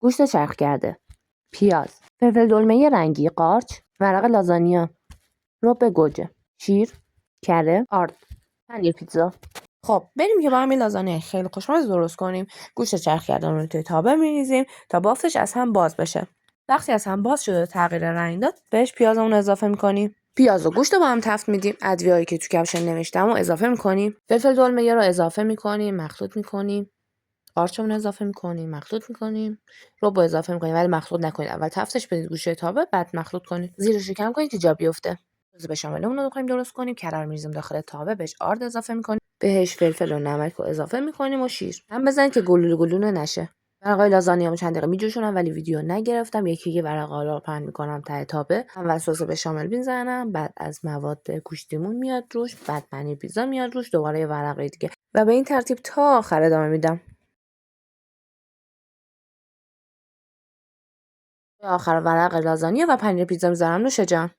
گوشت چرخ کرده، پیاز، فلفل دلمه رنگی قارچ، ورق لازانیا، رب گوجه، شیر، کره، آرد، پنیر پیتزا. خب بریم که با هم لازانیا خیلی خوشمزه درست کنیم. گوشت چرخ کرده رو توی تابه میریزیم تا بافتش از هم باز بشه. وقتی از هم باز شده تغییر رنگ داد، بهش پیازمون اضافه میکنیم. پیاز و گوشت رو با هم تفت میدیم. ادویه‌ای که تو کپشن نوشتم رو اضافه میکنیم. فلفل دلمه رو اضافه میکنیم، مخلوط میکنیم. قارچمون اضافه میکنیم، مخلوط میکنیم. رب اضافه میکنیم ولی مخلوط نکنید. اول تفتش بدید گوشه تابه، بعد مخلوط کنید. زیرش رو کم کنید که جا بیفته. بشامل اون رو بخوایم درست کنیم، کره رو می‌ریزیم داخل تاوه، بهش آرد اضافه میکنیم، بهش فلفل و نمک رو اضافه میکنیم و شیر. هم بزنید که گلوله نشه. ورقای لازانیامو چند دقیقه میجوشونم ولی ویدیو نگرفتم. یکی ورقا رو پهن میکنم ته تابه. اول سس بشامل میزنم، بعد از مواد گوشتیمون میاد روش، بعد پنیر پیتزا میاد روش، دوباره یه ورقه دیگه و به این ترتیب تا آخر ادامه میدم. آخر ورق لازانیا و پنیر پیتزا میذارم. نوش جان.